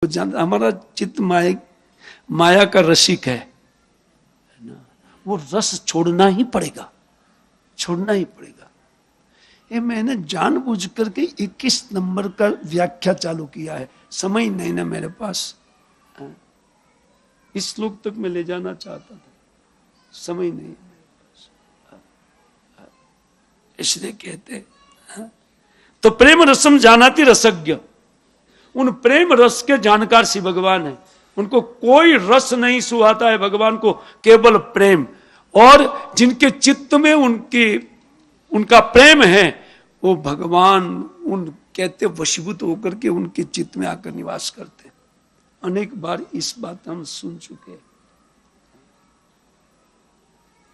हमारा चित्त माया का रसिक है ना, वो रस छोड़ना ही पड़ेगा, छोड़ना ही पड़ेगा। ये मैंने जानबूझ करके 21 नंबर का व्याख्या चालू किया है, समय नहीं ना मेरे पास, इस श्लोक तक मैं ले जाना चाहता था, समय नहीं मेरे पास, इसलिए कहते हैं। तो प्रेम रसम जानाति रसज्ञ, उन प्रेम रस के जानकार श्री भगवान है, उनको कोई रस नहीं सुहाता है भगवान को, केवल प्रेम। और जिनके चित्त में उनका प्रेम है, वो भगवान उन कहते वशीभूत होकर के उनके चित्त में आकर निवास करते हैं। अनेक बार इस बात हम सुन चुके हैं,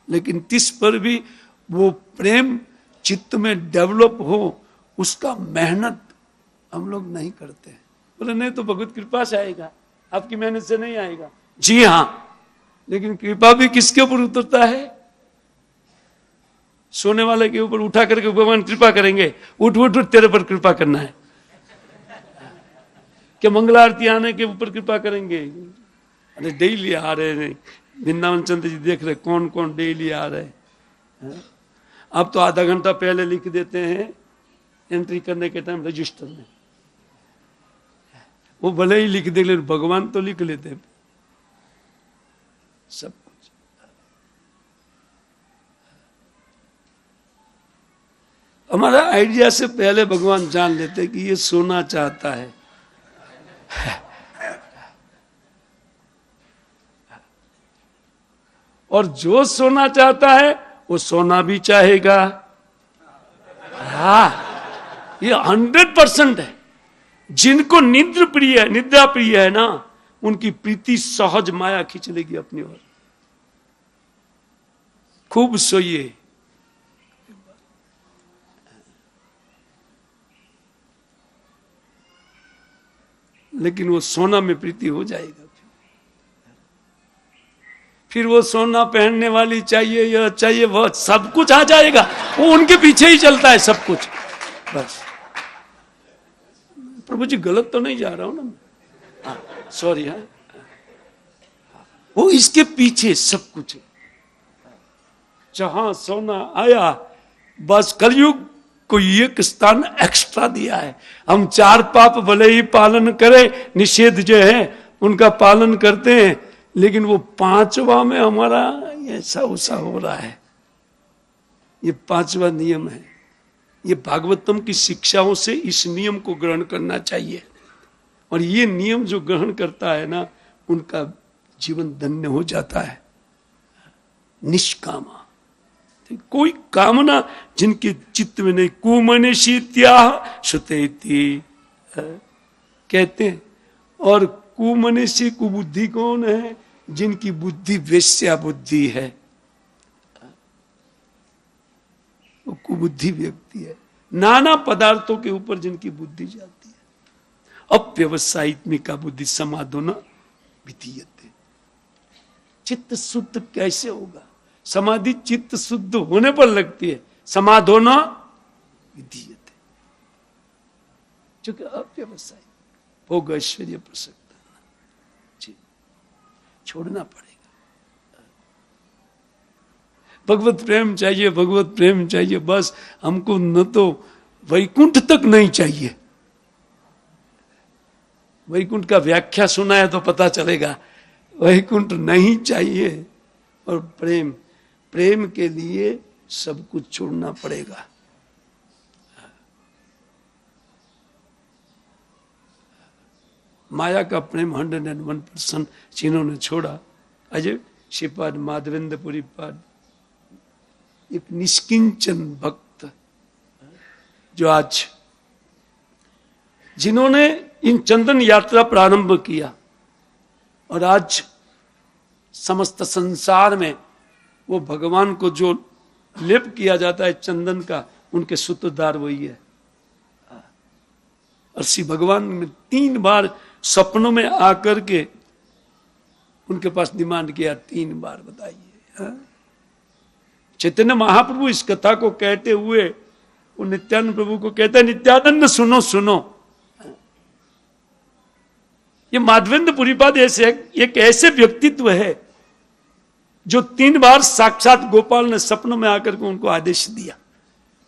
लेकिन तिस पर भी वो प्रेम चित्त में डेवलप हो, उसका मेहनत हम लोग नहीं करते हैं। बोले नहीं तो भगवत कृपा से आएगा, आपकी मेहनत से नहीं आएगा। जी हाँ, लेकिन कृपा भी किसके ऊपर उतरता है? सोने वाले के ऊपर उठा करके भगवान कृपा करेंगे, उठ उठ उठ तेरे पर कृपा करना है क्या? मंगला आरती आने के ऊपर कृपा करेंगे? अरे डेली आ रहे हैं वृंदावन चंद्र जी, देख रहे कौन कौन डेली आ रहे हैं। अब तो आधा घंटा पहले लिख देते हैं एंट्री करने के टाइम रजिस्टर में, वो भले ही लिख दे, लेकिन भगवान तो लिख लेते हैं सब कुछ। हमारा आइडिया से पहले भगवान जान लेते कि ये सोना चाहता है। और जो सोना चाहता है वो सोना भी चाहेगा। हाँ, ये 100% है। जिनको निद्रा प्रिय है ना, उनकी प्रीति सहज माया खींच लेगी अपनी ओर। खूब सोइए, लेकिन वो सोना में प्रीति हो जाएगा। फिर वो सोना पहनने वाली चाहिए, यह चाहिए, वह सब कुछ आ जाएगा, वो उनके पीछे ही चलता है सब कुछ। बस प्रभु जी गलत तो नहीं जा रहा हूं ना, सॉरी। हाँ, वो इसके पीछे सब कुछ है। जहां सोना आया, बस कलयुग को एक स्थान एक्स्ट्रा दिया है। हम 4 पाप भले ही पालन करें, निषेध जो है उनका पालन करते हैं, लेकिन वो 5वां में हमारा ऐसा उसा हो रहा है। ये 5वां नियम है। ये भागवतम की शिक्षाओं से इस नियम को ग्रहण करना चाहिए, और ये नियम जो ग्रहण करता है ना, उनका जीवन धन्य हो जाता है। निष्कामा, कोई कामना जिनके चित्त में नहीं। कुमनीषित्याह श्रुतेति कहते हैं। और कुमनीषी कुबुद्धि कौन है? जिनकी बुद्धि वेश्या बुद्धि है, वो कुबुद्धि व्यक्ति है। नाना पदार्थों के ऊपर जिनकी बुद्धि जाती है। अव्यवसायित्मिका बुद्धि समाधोना विधीयते। चित्त शुद्ध कैसे होगा? समाधि चित्त शुद्ध होने पर लगती है, समाधोना विधीयते, क्योंकि अव्यवसायिक भोग ऐश्वर्य प्रसक्त छोड़ना पड़ेगा। भगवत प्रेम चाहिए, भगवत प्रेम चाहिए। बस हमको न तो वैकुंठ तक नहीं चाहिए। वैकुंठ का व्याख्या सुना है तो पता चलेगा। वैकुंठ नहीं चाहिए। और प्रेम के लिए सब कुछ छोड़ना पड़ेगा। माया का प्रेम 101% जिन्होंने छोड़ा, अजय श्रीपाद माधवेंद्रपुरी पाद, एक निष्किंचन भक्त जो आज, जिन्होंने इन चंदन यात्रा प्रारंभ किया, और आज समस्त संसार में वो भगवान को जो लेप किया जाता है चंदन का, उनके सूत्रधार वही है। और श्री भगवान ने 3 बार सपनों में आकर के उनके पास डिमांड किया, 3 बार बताइए। चैतन्य महाप्रभु इस कथा को कहते हुए वो नित्यानंद प्रभु को कहते हैं, नित्यानंद सुनो सुनो, ये माधवेंद्र पुरीपाद ऐसे एक ऐसे व्यक्तित्व है जो 3 बार साक्षात गोपाल ने सपनों में आकर के उनको आदेश दिया,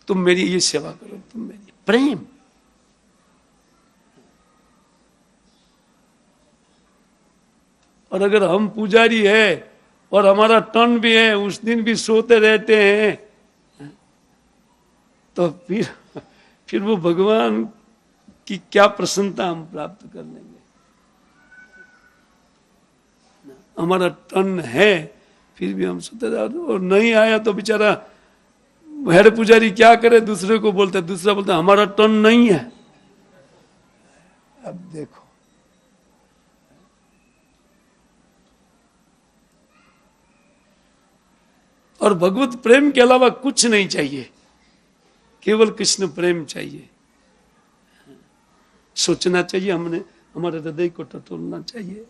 तुम मेरी ये सेवा करो, तुम मेरी प्रेम। और अगर हम पुजारी है और हमारा टर्न भी है, उस दिन भी सोते रहते हैं, तो फिर वो भगवान की क्या प्रसन्नता हम प्राप्त कर लेंगे। हमारा टर्न है फिर भी हम सोते रहते, और नहीं आया तो बेचारा हेड पुजारी क्या करे, दूसरे को बोलता है, दूसरा बोलता है हमारा टर्न नहीं है। अब देखो, और भगवत प्रेम के अलावा कुछ नहीं चाहिए, केवल कृष्ण प्रेम चाहिए। सोचना चाहिए, हमने हमारे हृदय को टटोलना चाहिए।